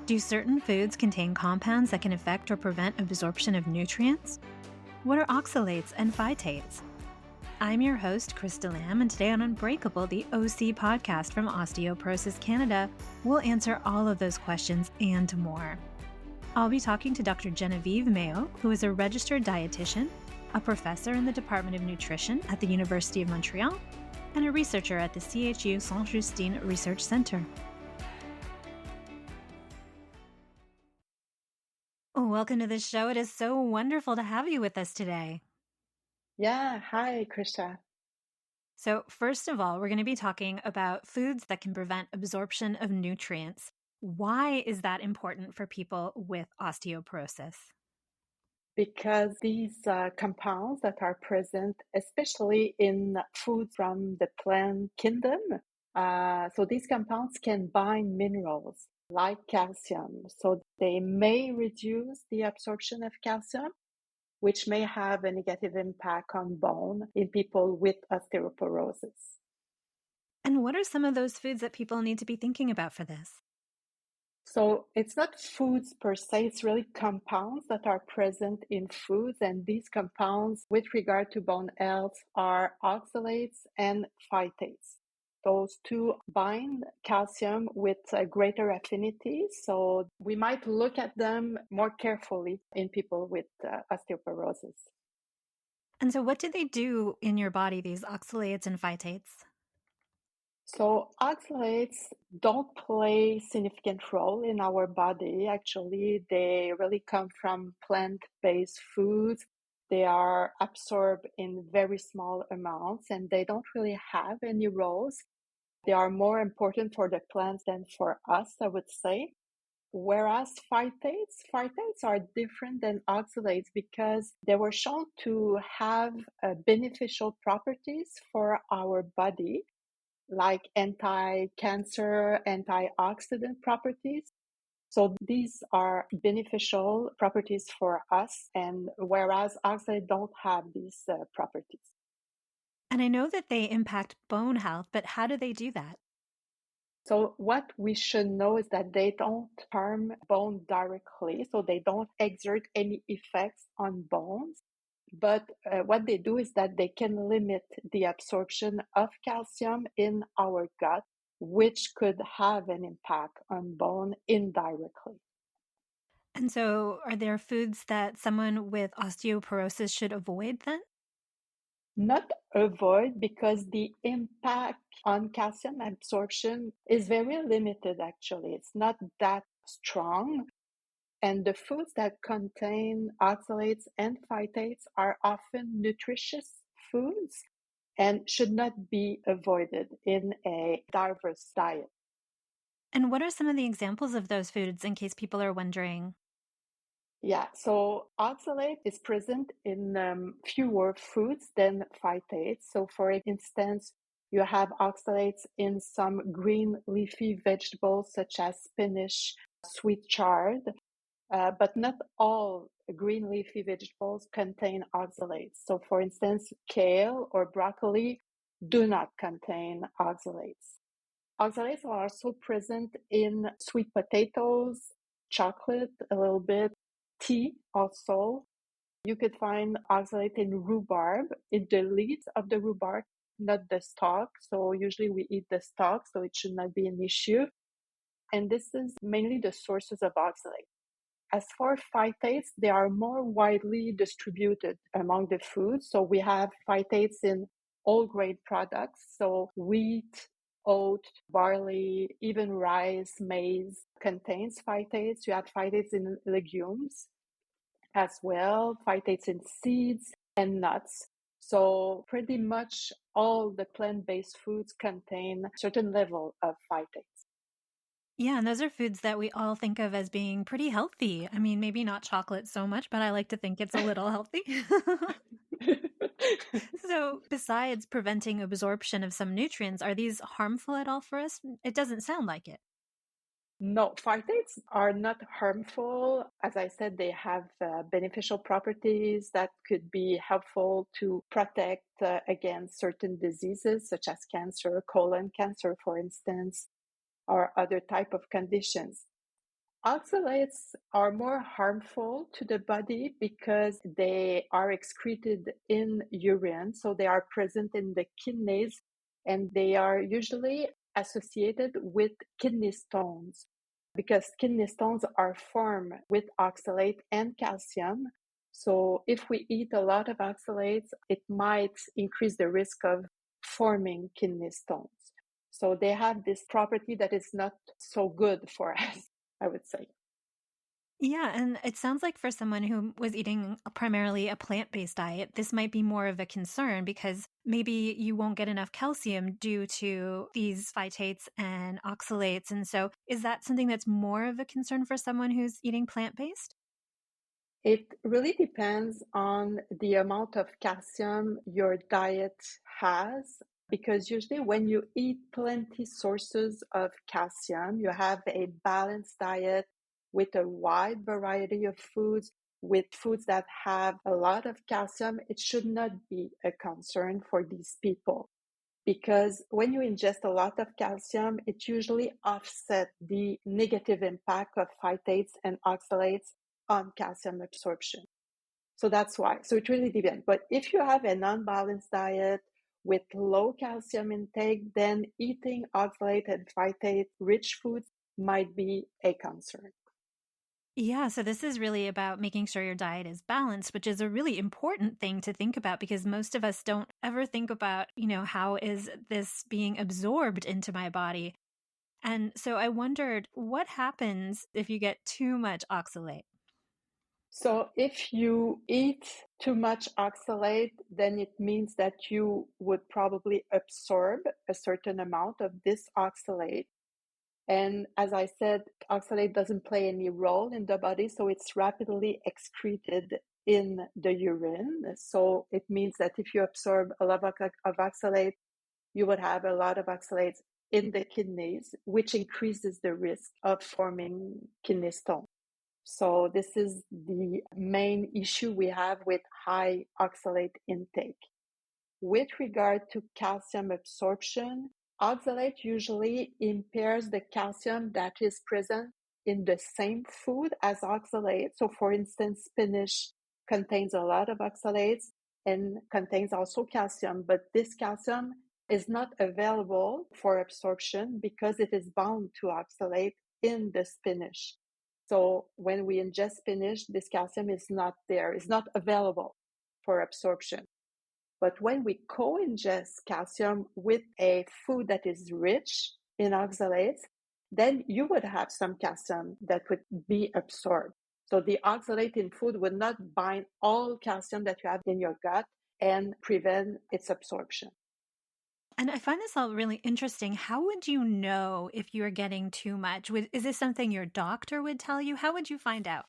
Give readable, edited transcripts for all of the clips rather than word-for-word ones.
Do certain foods contain compounds that can affect or prevent absorption of nutrients? What are oxalates and phytates? I'm your host, Krista Lamb, and today on Unbreakable, the OC podcast from Osteoporosis Canada, we'll answer all of those questions and more. I'll be talking to Dr. Genevieve Mailhot, who is a registered dietitian, a professor in the Department of Nutrition at the University of Montreal, and a researcher at the CHU Sainte-Justine Research Center. Welcome to the show. It is so wonderful to have you with us today. Yeah, hi, Krista. So first of all, we're going to be talking about foods that can prevent absorption of nutrients. Why is that important for people with osteoporosis? Because these compounds that are present, especially in foods from the plant kingdom, so these compounds can bind minerals like calcium. So they may reduce the absorption of calcium, which may have a negative impact on bone in people with osteoporosis. And what are some of those foods that people need to be thinking about for this? So it's not foods per se, it's really compounds that are present in foods. And these compounds with regard to bone health are oxalates and phytates. Those two bind calcium with a greater affinity. So we might look at them more carefully in people with osteoporosis. And so what do they do in your body, these oxalates and phytates? So oxalates don't play a significant role in our body. Actually, they really come from plant-based foods. They are absorbed in very small amounts and they don't really have any roles. They are more important for the plants than for us, I would say. Whereas phytates are different than oxalates because they were shown to have beneficial properties for our body, like anti-cancer, antioxidant properties. So these are beneficial properties for us, and whereas oxalates don't have these properties. And I know that they impact bone health, but how do they do that? So what we should know is that they don't harm bone directly, so they don't exert any effects on bones. But what they do is that they can limit the absorption of calcium in our gut, which could have an impact on bone indirectly. And so are there foods that someone with osteoporosis should avoid then? Not avoid, because the impact on calcium absorption is very limited, actually. It's not that strong. And the foods that contain oxalates and phytates are often nutritious foods and should not be avoided in a diverse diet. And what are some of the examples of those foods in case people are wondering? Yeah, so oxalate is present in fewer foods than phytates. So for instance, you have oxalates in some green leafy vegetables such as spinach, sweet chard, but not all green leafy vegetables contain oxalates. So for instance, kale or broccoli do not contain oxalates. Oxalates are also present in sweet potatoes, chocolate a little bit, tea also. You could find oxalate in rhubarb, in the leaves of the rhubarb, not the stalk. So usually we eat the stalk, so it should not be an issue. And this is mainly the sources of oxalate. As for phytates, they are more widely distributed among the foods. So we have phytates in all grain products. So wheat, oat, barley, even rice, maize contains phytates. You have phytates in legumes as well, phytates in seeds and nuts. So pretty much all the plant-based foods contain a certain level of phytates. Yeah, and those are foods that we all think of as being pretty healthy. I mean, maybe not chocolate so much, but I like to think it's a little healthy. So besides preventing absorption of some nutrients, are these harmful at all for us? It doesn't sound like it. No, phytates are not harmful. As I said, they have beneficial properties that could be helpful to protect against certain diseases such as cancer, colon cancer, for instance, or other type of conditions. Oxalates are more harmful to the body because they are excreted in urine. So they are present in the kidneys and they are usually associated with kidney stones because kidney stones are formed with oxalate and calcium. So if we eat a lot of oxalates, it might increase the risk of forming kidney stones. So they have this property that is not so good for us, I would say. Yeah, and it sounds like for someone who was eating primarily a plant-based diet, this might be more of a concern because maybe you won't get enough calcium due to these phytates and oxalates. And so is that something that's more of a concern for someone who's eating plant-based? It really depends on the amount of calcium your diet has, because usually when you eat plenty sources of calcium, you have a balanced diet with a wide variety of foods, with foods that have a lot of calcium, it should not be a concern for these people. Because when you ingest a lot of calcium, it usually offsets the negative impact of phytates and oxalates on calcium absorption. So that's why. So it really depends. But if you have an unbalanced diet with low calcium intake, then eating oxalate and phytate rich foods might be a concern. Yeah, so this is really about making sure your diet is balanced, which is a really important thing to think about because most of us don't ever think about, how is this being absorbed into my body? And so I wondered what happens if you get too much oxalate? So if you eat too much oxalate, then it means that you would probably absorb a certain amount of this oxalate. And as I said, oxalate doesn't play any role in the body, so it's rapidly excreted in the urine. So it means that if you absorb a lot of oxalate, you would have a lot of oxalates in the kidneys, which increases the risk of forming kidney stone. So this is the main issue we have with high oxalate intake. With regard to calcium absorption, oxalate usually impairs the calcium that is present in the same food as oxalate. So for instance, spinach contains a lot of oxalates and contains also calcium, but this calcium is not available for absorption because it is bound to oxalate in the spinach. So when we ingest spinach, this calcium is not there, is not available for absorption. But when we co-ingest calcium with a food that is rich in oxalates, then you would have some calcium that would be absorbed. So the oxalate in food would not bind all calcium that you have in your gut and prevent its absorption. And I find this all really interesting. How would you know if you're getting too much? Is this something your doctor would tell you? How would you find out?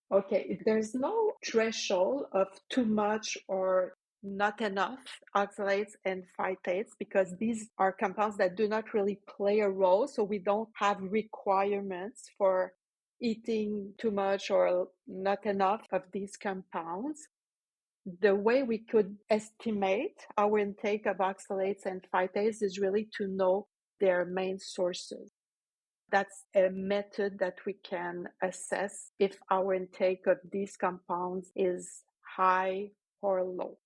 Okay, there's no threshold of too much or not enough oxalates and phytates because these are compounds that do not really play a role. So we don't have requirements for eating too much or not enough of these compounds. The way we could estimate our intake of oxalates and phytates is really to know their main sources. That's a method that we can assess if our intake of these compounds is high or low.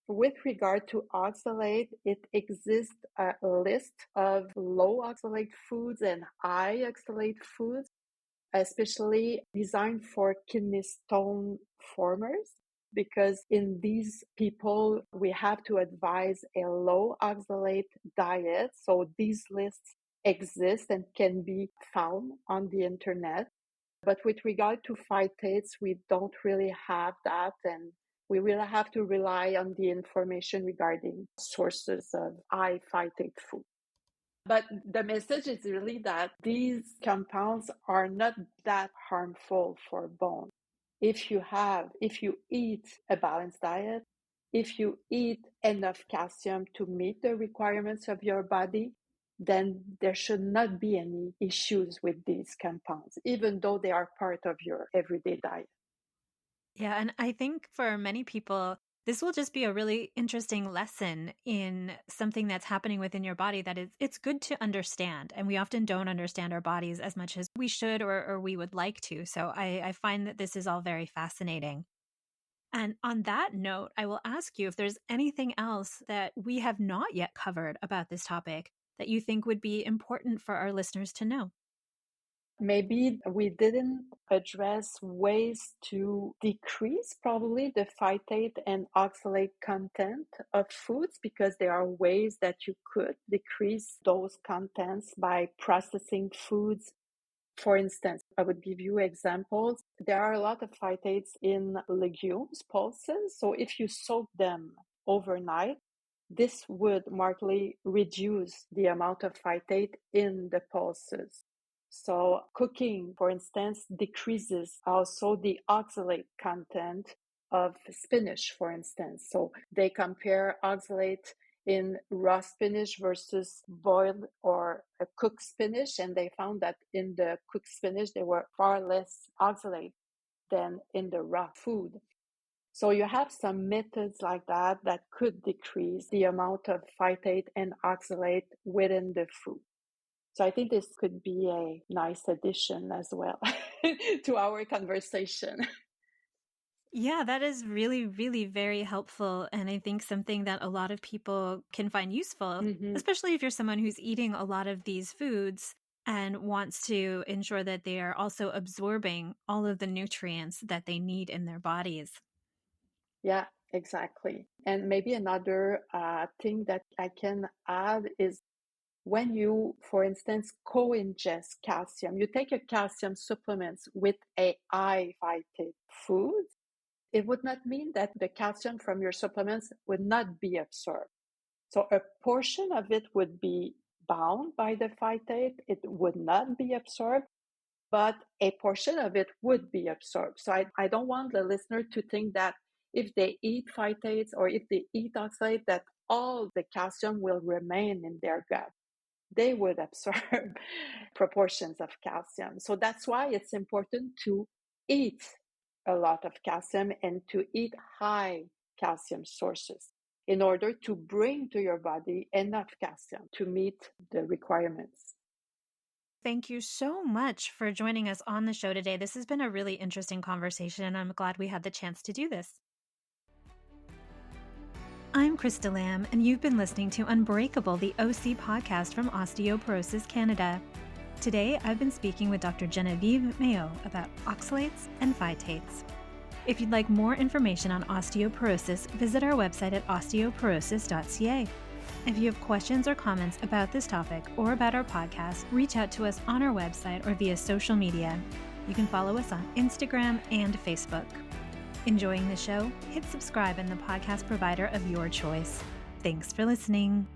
With regard to oxalate, it exists a list of low oxalate foods and high oxalate foods, especially designed for kidney stone formers. Because in these people, we have to advise a low oxalate diet. So these lists exist and can be found on the internet. But with regard to phytates, we don't really have that. And we will have to rely on the information regarding sources of high phytate food. But the message is really that these compounds are not that harmful for bone. If you eat a balanced diet, if you eat enough calcium to meet the requirements of your body, then there should not be any issues with these compounds, even though they are part of your everyday diet. Yeah, and I think for many people, this will just be a really interesting lesson in something that's happening within your body that it's good to understand. And we often don't understand our bodies as much as we should or we would like to. So I find that this is all very fascinating. And on that note, I will ask you if there's anything else that we have not yet covered about this topic that you think would be important for our listeners to know. Maybe we didn't address ways to decrease probably the phytate and oxalate content of foods, because there are ways that you could decrease those contents by processing foods. For instance, I would give you examples. There are a lot of phytates in legumes, pulses. So if you soak them overnight, this would markedly reduce the amount of phytate in the pulses. So cooking, for instance, decreases also the oxalate content of spinach, for instance. So they compare oxalate in raw spinach versus boiled or cooked spinach, and they found that in the cooked spinach, there were far less oxalate than in the raw food. So you have some methods like that that could decrease the amount of phytate and oxalate within the food. So I think this could be a nice addition as well to our conversation. Yeah, that is really, really very helpful. And I think something that a lot of people can find useful, especially if you're someone who's eating a lot of these foods and wants to ensure that they are also absorbing all of the nutrients that they need in their bodies. Yeah, exactly. And maybe another thing that I can add is when you, for instance, co-ingest calcium, you take a calcium supplement with a high phytate food, it would not mean that the calcium from your supplements would not be absorbed. So a portion of it would be bound by the phytate, it would not be absorbed, but a portion of it would be absorbed. So I don't want the listener to think that if they eat phytates or if they eat oxalate, that all the calcium will remain in their gut. They would absorb proportions of calcium. So that's why it's important to eat a lot of calcium and to eat high calcium sources in order to bring to your body enough calcium to meet the requirements. Thank you so much for joining us on the show today. This has been a really interesting conversation, and I'm glad we had the chance to do this. I'm Krista Lamb, and you've been listening to Unbreakable, the OC podcast from Osteoporosis Canada. Today, I've been speaking with Dr. Genevieve Mailhot about oxalates and phytates. If you'd like more information on osteoporosis, visit our website at osteoporosis.ca. If you have questions or comments about this topic or about our podcast, reach out to us on our website or via social media. You can follow us on Instagram and Facebook. Enjoying the show? Hit subscribe in the podcast provider of your choice. Thanks for listening.